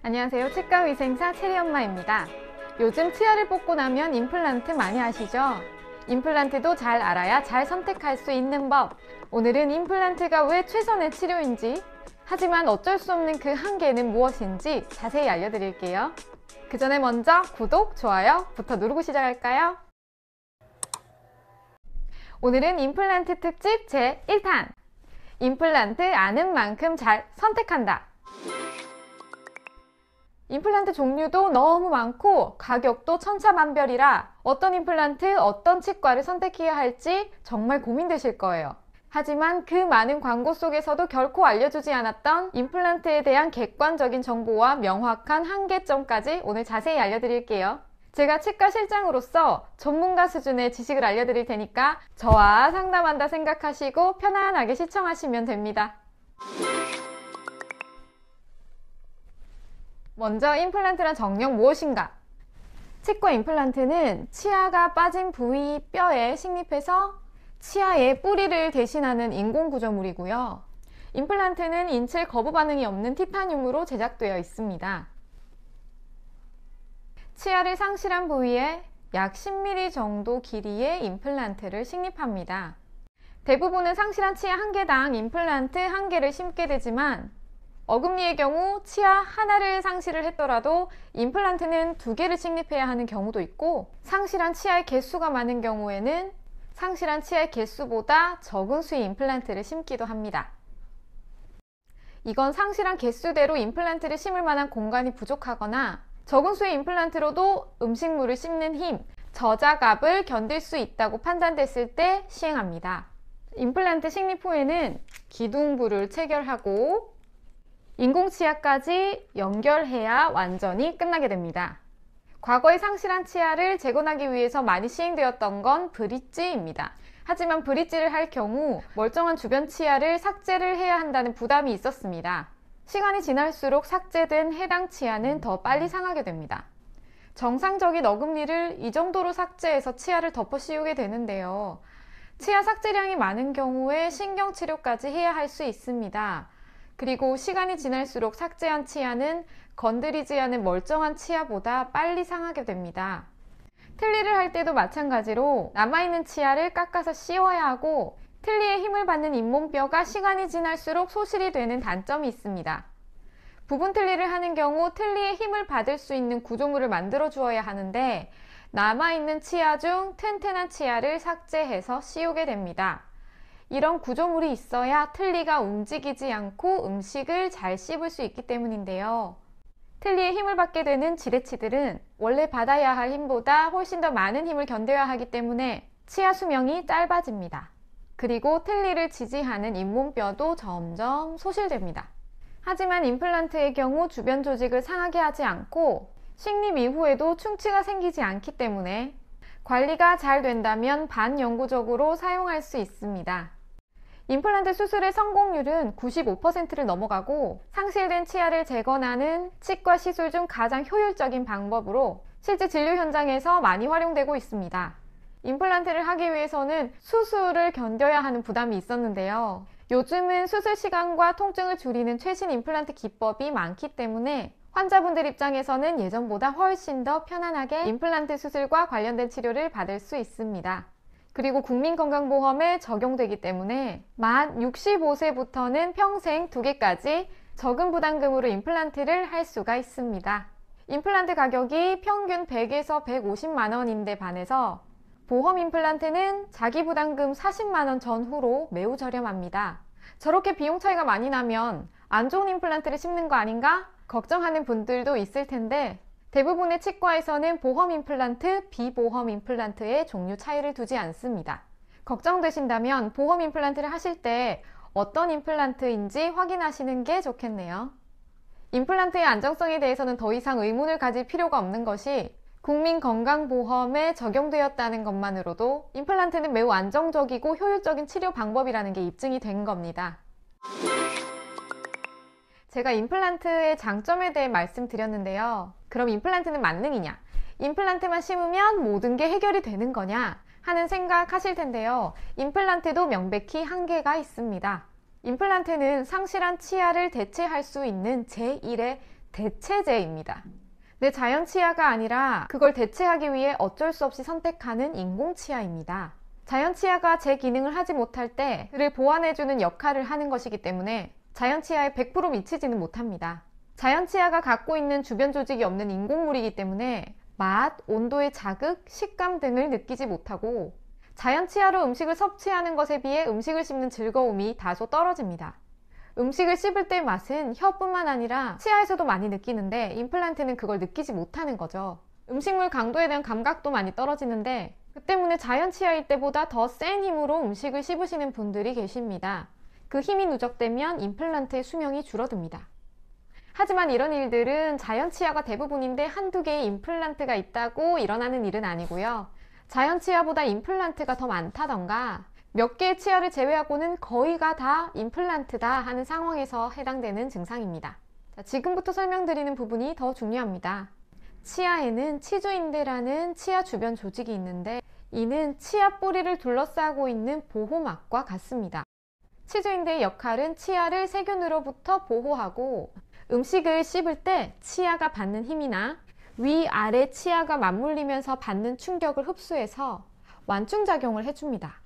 안녕하세요. 치과위생사 체리엄마입니다. 요즘 치아를 뽑고 나면 임플란트 많이 하시죠? 임플란트도 잘 알아야 잘 선택할 수 있는 법. 오늘은 임플란트가 왜 최선의 치료인지, 하지만 어쩔 수 없는 그 한계는 무엇인지 자세히 알려드릴게요. 그 전에 먼저 구독, 좋아요부터 누르고 시작할까요? 오늘은 임플란트 특집 제1탄! 임플란트 아는 만큼 잘 선택한다. 임플란트 종류도 너무 많고 가격도 천차만별이라 어떤 임플란트, 어떤 치과를 선택해야 할지 정말 고민되실 거예요. 하지만 그 많은 광고 속에서도 결코 알려주지 않았던 임플란트에 대한 객관적인 정보와 명확한 한계점까지 오늘 자세히 알려드릴게요. 제가 치과 실장으로서 전문가 수준의 지식을 알려드릴 테니까 저와 상담한다 생각하시고 편안하게 시청하시면 됩니다. 먼저 임플란트란 정녕 무엇인가? 치과 임플란트는 치아가 빠진 부위 뼈에 식립해서 치아의 뿌리를 대신하는 인공구조물이고요. 임플란트는 인칠 거부 반응이 없는 티타늄으로 제작되어 있습니다. 치아를 상실한 부위에 약 10mm 정도 길이의 임플란트를 식립합니다. 대부분은 상실한 치아 한 개당 임플란트 한 개를 심게 되지만 어금니의 경우 치아 하나를 상실을 했더라도 임플란트는 2개를 식립해야 하는 경우도 있고, 상실한 치아의 개수가 많은 경우에는 상실한 치아의 개수보다 적은 수의 임플란트를 심기도 합니다. 이건 상실한 개수대로 임플란트를 심을 만한 공간이 부족하거나 적은 수의 임플란트로도 음식물을 씹는 힘, 저자갑을 견딜 수 있다고 판단됐을 때 시행합니다. 임플란트 식립 후에는 기둥부를 체결하고 인공치아까지 연결해야 완전히 끝나게 됩니다. 과거의 상실한 치아를 재건하기 위해서 많이 시행되었던 건 브릿지입니다. 하지만 브릿지를 할 경우 멀쩡한 주변 치아를 삭제를 해야 한다는 부담이 있었습니다. 시간이 지날수록 삭제된 해당 치아는 더 빨리 상하게 됩니다. 정상적인 어금니를 이 정도로 삭제해서 치아를 덮어 씌우게 되는데요. 치아 삭제량이 많은 경우에 신경치료까지 해야 할 수 있습니다. 그리고 시간이 지날수록 삭제한 치아는 건드리지 않은 멀쩡한 치아보다 빨리 상하게 됩니다. 틀니를 할 때도 마찬가지로 남아있는 치아를 깎아서 씌워야 하고, 틀니에 힘을 받는 잇몸뼈가 시간이 지날수록 소실이 되는 단점이 있습니다. 부분 틀니를 하는 경우 틀니에 힘을 받을 수 있는 구조물을 만들어 주어야 하는데, 남아있는 치아 중 튼튼한 치아를 삭제해서 씌우게 됩니다. 이런 구조물이 있어야 틀니가 움직이지 않고 음식을 잘 씹을 수 있기 때문인데요. 틀니에 힘을 받게 되는 지레치들은 원래 받아야 할 힘보다 훨씬 더 많은 힘을 견뎌야 하기 때문에 치아 수명이 짧아집니다. 그리고 틀니를 지지하는 잇몸뼈도 점점 소실됩니다. 하지만 임플란트의 경우 주변 조직을 상하게 하지 않고 식립 이후에도 충치가 생기지 않기 때문에 관리가 잘 된다면 반영구적으로 사용할 수 있습니다. 임플란트 수술의 성공률은 95%를 넘어가고, 상실된 치아를 재건하는 치과 시술 중 가장 효율적인 방법으로 실제 진료 현장에서 많이 활용되고 있습니다. 임플란트를 하기 위해서는 수술을 견뎌야 하는 부담이 있었는데요. 요즘은 수술 시간과 통증을 줄이는 최신 임플란트 기법이 많기 때문에 환자분들 입장에서는 예전보다 훨씬 더 편안하게 임플란트 수술과 관련된 치료를 받을 수 있습니다. 그리고 국민건강보험에 적용되기 때문에 만 65세부터는 평생 2개까지 적은 부담금으로 임플란트를 할 수가 있습니다. 임플란트 가격이 평균 100에서 150만 원인데 반해서 보험 임플란트는 자기 부담금 40만 원 전후로 매우 저렴합니다. 저렇게 비용 차이가 많이 나면 안 좋은 임플란트를 심는 거 아닌가? 걱정하는 분들도 있을 텐데, 대부분의 치과에서는 보험 임플란트, 비보험 임플란트의 종류 차이를 두지 않습니다. 걱정되신다면 보험 임플란트를 하실 때 어떤 임플란트인지 확인하시는 게 좋겠네요. 임플란트의 안정성에 대해서는 더 이상 의문을 가질 필요가 없는 것이, 국민건강보험에 적용되었다는 것만으로도 임플란트는 매우 안정적이고 효율적인 치료 방법이라는 게 입증이 된 겁니다. 제가 임플란트의 장점에 대해 말씀드렸는데요. 그럼 임플란트는 만능이냐? 임플란트만 심으면 모든 게 해결이 되는 거냐? 하는 생각하실 텐데요. 임플란트도 명백히 한계가 있습니다. 임플란트는 상실한 치아를 대체할 수 있는 제1의 대체제입니다. 내 자연 치아가 아니라 그걸 대체하기 위해 어쩔 수 없이 선택하는 인공 치아입니다. 자연 치아가 제 기능을 하지 못할 때 그를 보완해주는 역할을 하는 것이기 때문에 자연 치아에 100% 미치지는 못합니다. 자연 치아가 갖고 있는 주변 조직이 없는 인공물이기 때문에 맛, 온도의 자극, 식감 등을 느끼지 못하고 자연 치아로 음식을 섭취하는 것에 비해 음식을 씹는 즐거움이 다소 떨어집니다. 음식을 씹을 때의 맛은 혀뿐만 아니라 치아에서도 많이 느끼는데 임플란트는 그걸 느끼지 못하는 거죠. 음식물 강도에 대한 감각도 많이 떨어지는데 그 때문에 자연 치아일 때보다 더 센 힘으로 음식을 씹으시는 분들이 계십니다. 그 힘이 누적되면 임플란트의 수명이 줄어듭니다. 하지만 이런 일들은 자연 치아가 대부분인데 한두 개의 임플란트가 있다고 일어나는 일은 아니고요. 자연 치아보다 임플란트가 더 많다던가 몇 개의 치아를 제외하고는 거의가 다 임플란트다 하는 상황에서 해당되는 증상입니다. 지금부터 설명드리는 부분이 더 중요합니다. 치아에는 치주인대라는 치아 주변 조직이 있는데 이는 치아 뿌리를 둘러싸고 있는 보호막과 같습니다. 치주인대의 역할은 치아를 세균으로부터 보호하고 음식을 씹을 때 치아가 받는 힘이나 위아래 치아가 맞물리면서 받는 충격을 흡수해서 완충작용을 해줍니다.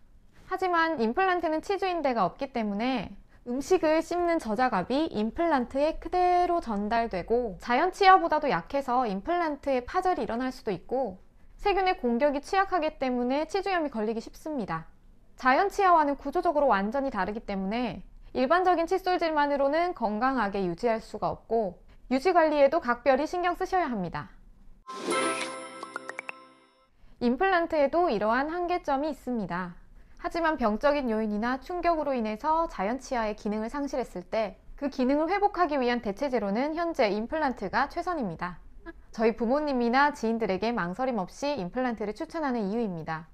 하지만 임플란트는 치주인대가 없기 때문에 음식을 씹는 저자갑이 임플란트에 그대로 전달되고 자연 치아보다도 약해서 임플란트에 파절이 일어날 수도 있고 세균의 공격이 취약하기 때문에 치주염이 걸리기 쉽습니다. 자연 치아와는 구조적으로 완전히 다르기 때문에 일반적인 칫솔질만으로는 건강하게 유지할 수가 없고 유지관리에도 각별히 신경 쓰셔야 합니다. 임플란트에도 이러한 한계점이 있습니다. 하지만 병적인 요인이나 충격으로 인해서 자연 치아의 기능을 상실했을 때 그 기능을 회복하기 위한 대체제로는 현재 임플란트가 최선입니다. 저희 부모님이나 지인들에게 망설임 없이 임플란트를 추천하는 이유입니다.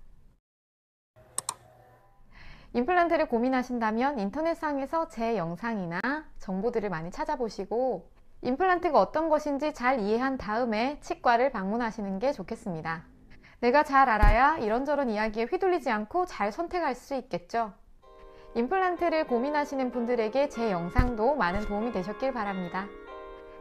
임플란트를 고민하신다면 인터넷상에서 제 영상이나 정보들을 많이 찾아보시고 임플란트가 어떤 것인지 잘 이해한 다음에 치과를 방문하시는 게 좋겠습니다. 내가 잘 알아야 이런저런 이야기에 휘둘리지 않고 잘 선택할 수 있겠죠. 임플란트를 고민하시는 분들에게 제 영상도 많은 도움이 되셨길 바랍니다.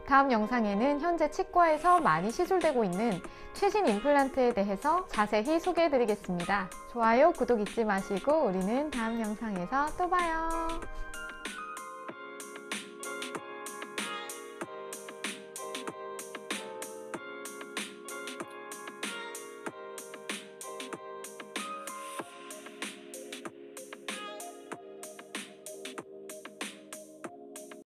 다음 영상에는 현재 치과에서 많이 시술되고 있는 최신 임플란트에 대해서 자세히 소개해 드리겠습니다. 좋아요, 구독 잊지 마시고 우리는 다음 영상에서 또 봐요.